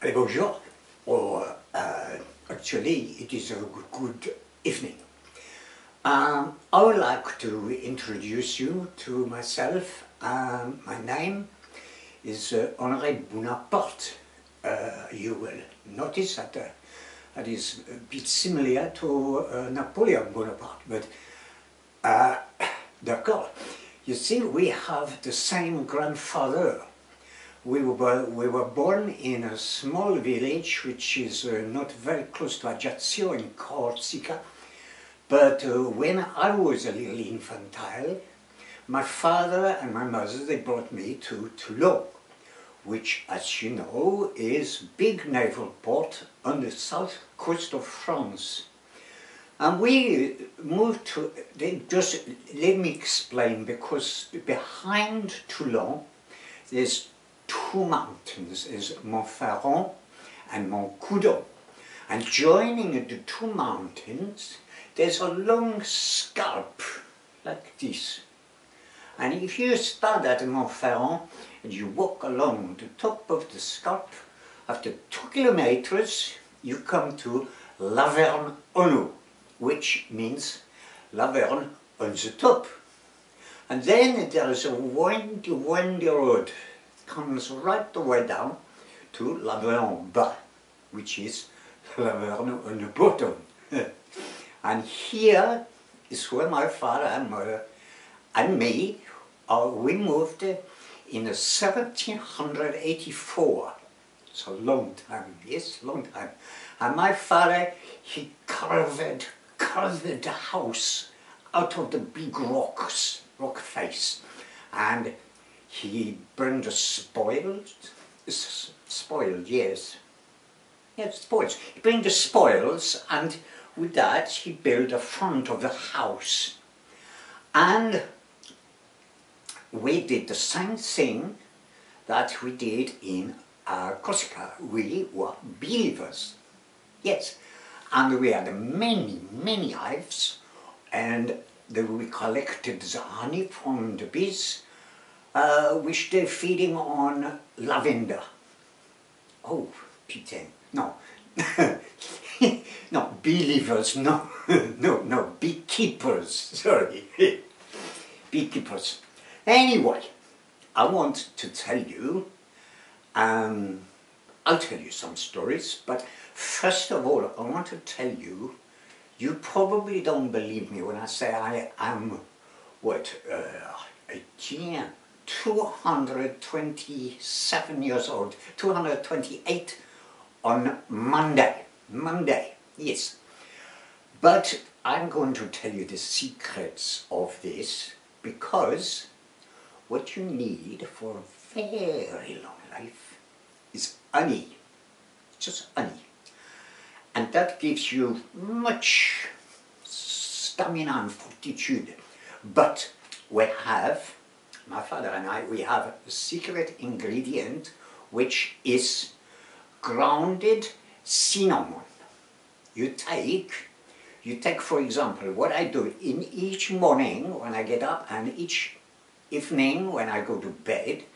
Très bonjour, or actually it is a good evening. I would like to introduce you to myself. My name is Honore Bunaparte. You will notice that that is a bit similar to Napoleon Bonaparte, but d'accord. You see, we have the same grandfather. We were born in a small village which is not very close to Ajaccio in Corsica, but when I was a little infantile, my father and my mother, they brought me to Toulon, which, as you know, is a big naval port on the south coast of France. And we moved to, just let me explain, because behind Toulon there's two mountains, there's Montferrand and Montcoudon. And joining the two mountains, there's a long scalp, like this. And if you start at Montferrand and you walk along the top of the scalp, after 2 kilometers, you come to Laverne en haut, which means Laverne on the top. And then there is a windy road, comes right the way down to Laverne en bas, which is Laverne on the bottom. And here is where my father and mother and me, we moved in 1784. It's a long time, yes, long time. And my father, he carved the house out of the big rock face, and he burned the spoils, yes, spoils. He burned the spoils, and with that he built the front of the house. And we did the same thing that we did in Corsica. We were believers, yes, and we had many hives, and we collected the honey from the bees, which they're feeding on lavender. Oh, putain, no. No, believers, no, no, beekeepers, sorry, beekeepers. Anyway, I want to tell you, I'll tell you some stories, but first of all, I want to tell you, you probably don't believe me when I say I am, 227 years old, 228 on Monday, yes. But I'm going to tell you the secrets of this, because what you need for a very long life is honey, just honey. And that gives you much stamina and fortitude. But we have, my father and I, we have a secret ingredient which is grounded cinnamon. You take, for example, what I do in each morning when I get up and each evening when I go to bed,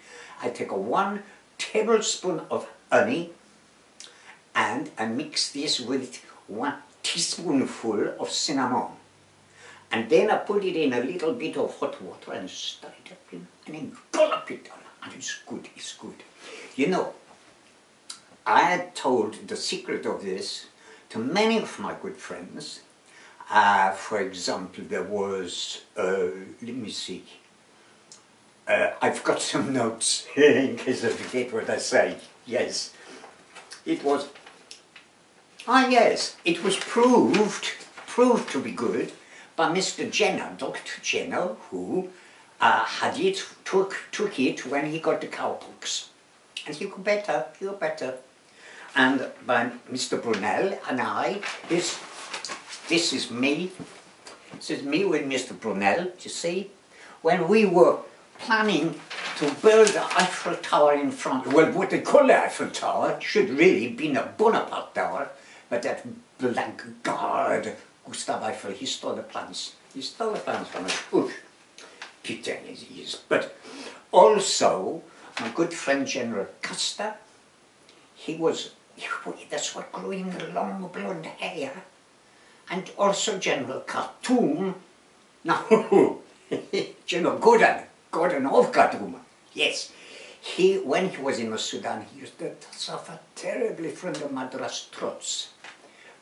I take 1 tablespoon of honey and I mix this with 1 teaspoonful of cinnamon. And then I put it in a little bit of hot water and stir it up and then gulp it on. And it's good, it's good. You know, I had told the secret of this to many of my good friends. For example, there was, let me see, I've got some notes in case I forget what I say. Yes, it was, yes, it was proved to be good by Mr. Jenner, Dr. Jenner, who had it, took it when he got the cowpox. And he got better, And by Mr. Brunel and I, this is me with Mr. Brunel, you see, when we were planning to build the Eiffel Tower in France. Well, what they call the Eiffel Tower should really be a Bonaparte Tower, but that blackguard Gustave Eiffel, he stole the plans. He stole the plans from us. Oof, putain he is. But also, my good friend General Custer, he was That's what grew in the long blonde hair. And also General Khartoum. No, General Gordon of Khartoum. Yes. When he was in the Sudan, he used to suffer terribly from the Madras trots.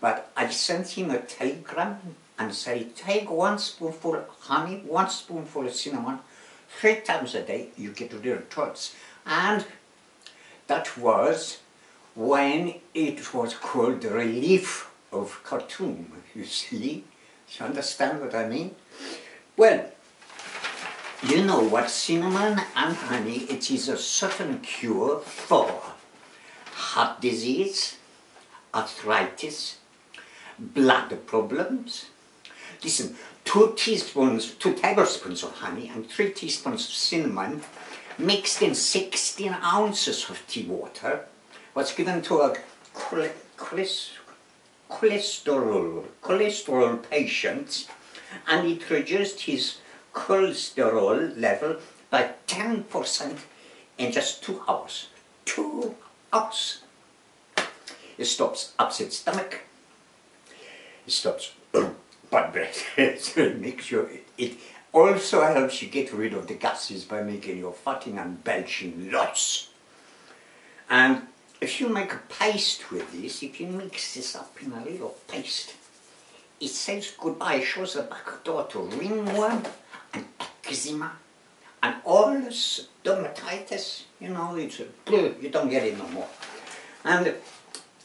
But I sent him a telegram and said, take 1 spoonful of honey, 1 spoonful of cinnamon, 3 times a day, you get rid of trots. And that was when it was called the relief of Khartoum, you see. You understand what I mean? Well, you know what, cinnamon and honey, it is a certain cure for heart disease, arthritis, blood problems. Listen, 2 tablespoons of honey and 3 teaspoons of cinnamon mixed in 16 ounces of tea water was given to a cholesterol patient, and it reduced his cholesterol level by 10% in just 2 hours. 2 hours. It stops upset stomach. It stops bad breath. So it makes you. It also helps you get rid of the gases by making you farting and belching lots. And if you make a paste with this, if you mix this up in a little paste, it says goodbye. It shows the back door to ringworm and eczema and all this dermatitis. You know, you don't get it no more. And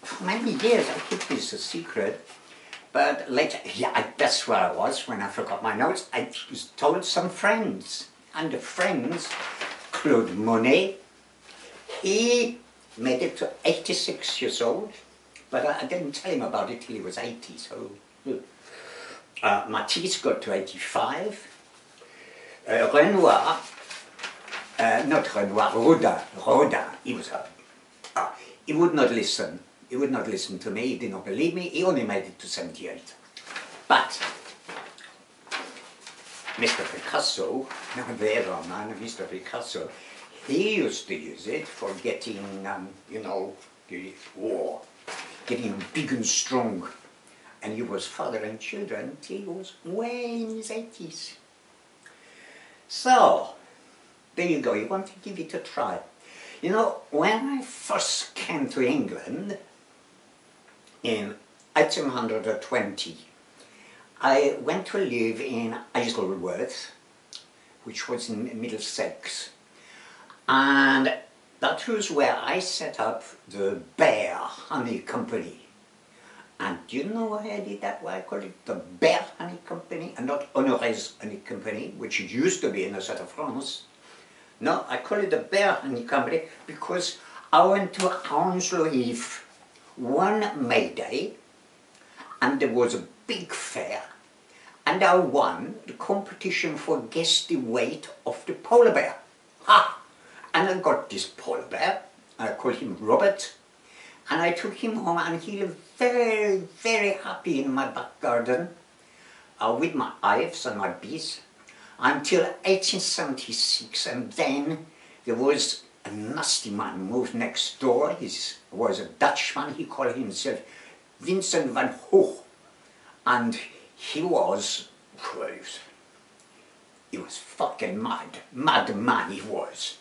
for many years I kept this a secret, but later, that's where I was when I forgot my notes. I told some friends, and the friends, Claude Monet, he made it to 86 years old, but I didn't tell him about it till he was 80, so Matisse got to 85, Renoir, not Renoir, Rodin, he was he would not listen. He would not listen to me, he did not believe me, he only made it to 78. But Mr. Picasso, now there man, Mr. Picasso, he used to use it for getting, you know, the war, getting big and strong. And he was father and children till he was way in his 80s. So, there you go, you want to give it a try. You know, when I first came to England in 1820, I went to live in Isleworth, which was in Middlesex, and that was where I set up the Bear Honey Company. And do you know why I did that? Why I called it the Bear Honey Company and not Honore's Honey Company, which it used to be in the south of France. No, I call it the Bear Honey Company because I went to Hounslow one May Day, and there was a big fair, and I won the competition for guess the weight of the polar bear. Ha! And I got this polar bear, I called him Robert, and I took him home, and he lived very, very happy in my back garden with my hives and my bees until 1876, and then there was a nasty man moved next door. He was a Dutchman, he called himself Vincent van Gogh, and he was fucking mad man he was.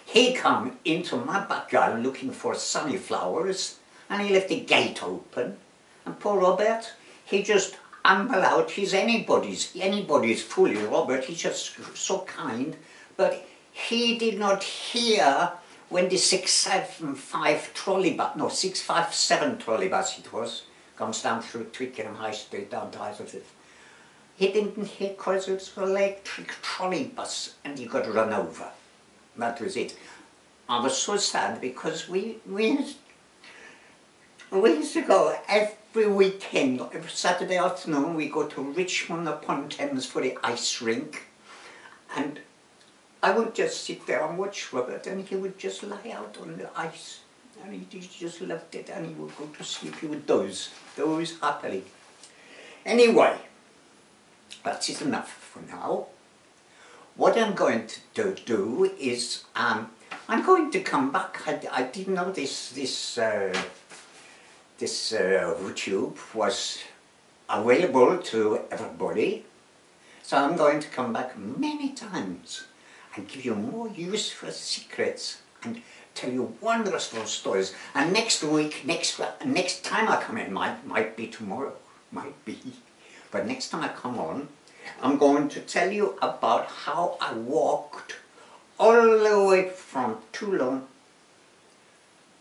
He come into my back garden looking for sunflowers, and he left the gate open, and poor Robert, he just ambled out. He's anybody's fool, Robert, he's just so kind, but he did not hear when the 657 trolleybus it was, comes down through Twickenham High Street down to Isleworth. He didn't hear because it was an electric trolleybus and he got run over. That was it. I was so sad because we used to go every weekend, every Saturday afternoon we go to Richmond upon Thames for the ice rink, and I would just sit there and watch Robert, and he would just lie out on the ice, and he just loved it, and he would go to sleep. He would doze happily. Anyway, that is enough for now. What I'm going to do is, I'm going to come back. I did notice this this YouTube was available to everybody. So I'm going to come back many times and give you more useful secrets and tell you wonderful stories. And next week, next time I come in, might be tomorrow, might be. But next time I come on, I'm going to tell you about how I walked all the way from Toulon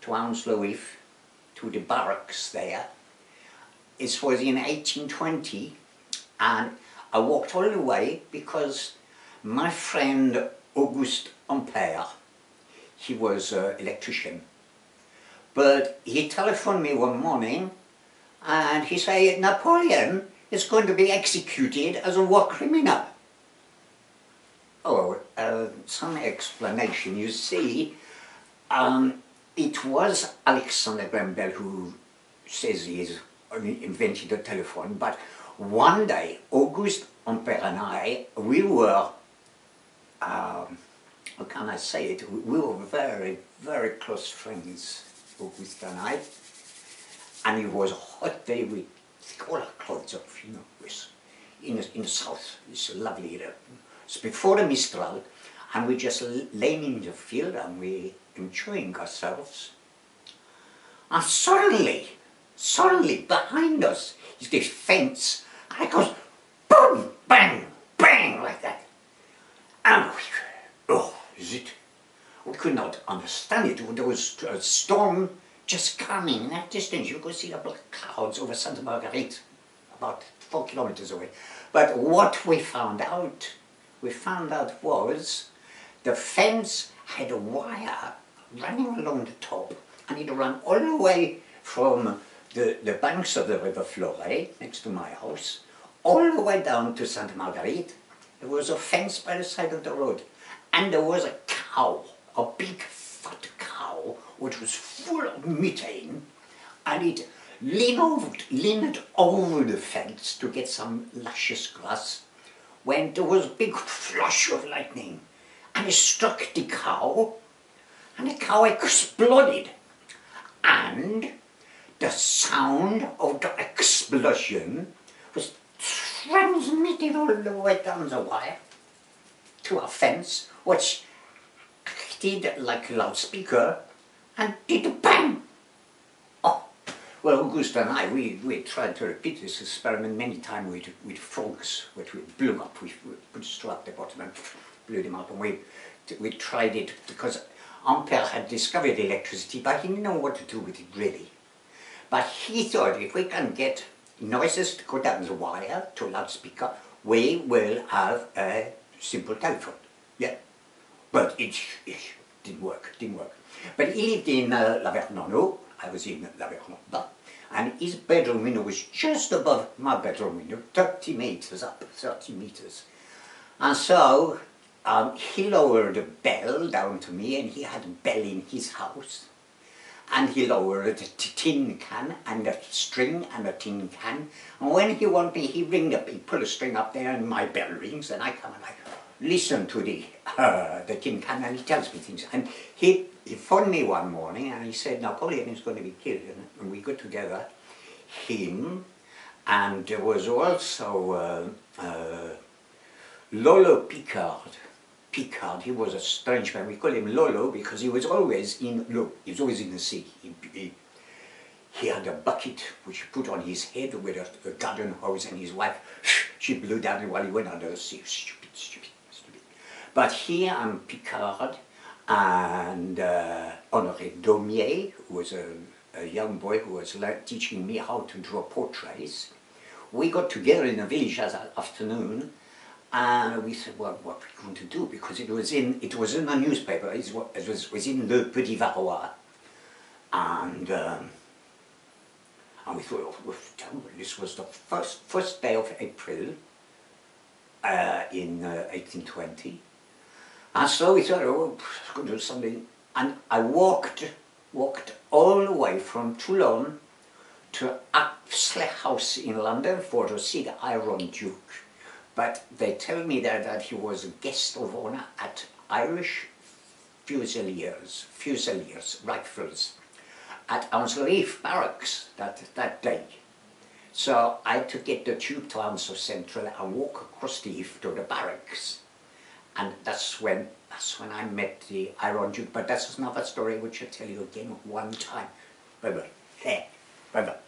to Hounslow to the barracks there. It was in 1820, and I walked all the way because my friend Auguste Ampere, he was an electrician, but he telephoned me one morning and he said Napoleon is going to be executed as a war criminal. Oh, some explanation. You see, it was Alexander Graham Bell who says he's invented the telephone, but one day Auguste Ampere and I, we were, how can I say it, we were very, very close friends, Auguste and I, and it was a hot day. We took all our clothes off, you know, in the south. It's lovely. It's before the Mistral, and we just laying in the field and we enjoying ourselves. And suddenly behind us is this fence, and it goes boom, bang, bang, like that. And we could not understand it. There was a storm just coming in that distance. You could see the black clouds over Santa Marguerite, about 4 kilometers away. But what we found out was the fence had a wire running along the top, and it ran all the way from the banks of the River Flore, next to my house, all the way down to Santa Marguerite. There was a fence by the side of the road, and there was a cow, a big fat cow, which was full of methane, and it leaned over the fence to get some luscious grass, when there was a big flash of lightning, and it struck the cow, and the cow exploded, and the sound of the explosion was transmitted all the way down the wire to our fence, which acted like a loudspeaker and did a bang. Oh, well, Auguste and I, we tried to repeat this experiment many times with frogs, which we blew up. We put a straw at the bottom and blew them up, and we tried it because Ampere had discovered electricity, but he didn't know what to do with it really. But he thought, if we can get noises to go down the wire to a loudspeaker, we will have a simple telephone. Yeah, but it didn't work. But he lived in La Vernano. I was in La Vernano, and his bedroom window was just above my bedroom window, 30 meters up, 30 meters. And so he lowered a bell down to me, and he had a bell in his house. And he lowered a tin can and a string and a tin can. And when he wanted me, he ring up, he pull a string up there, and my bell rings, and I come and I listen to the tin can, and he tells me things. And he phoned me one morning, and he said Napoleon is going to be killed. And we got together, him, and there was also Lolo Picard. He was a strange man. We call him Lolo because he was always in the sea. He had a bucket which he put on his head with a garden hose, and his wife, she blew down while he went under the sea. Stupid. But here I'm Picard, and Honore Daumier, who was a young boy who was teaching me how to draw portraits. We got together in a village that afternoon, and we said, well, what are we going to do? Because it was in a newspaper. It was in Le Petit Varrois, and we thought, oh, this was the first day of April in 1820, and so we thought, oh, let's go do something. And I walked all the way from Toulon to Hounslow House in London for to see the Iron Duke. But they tell me that he was a guest of honor at Irish Fusiliers, rifles. at Hounslow barracks that day. So I had to get the tube to Hounslow Central and walk across the Eve to the barracks. And that's when I met the Iron Duke. But that's another story which I'll tell you again one time. Bye-bye. Hey, bye-bye.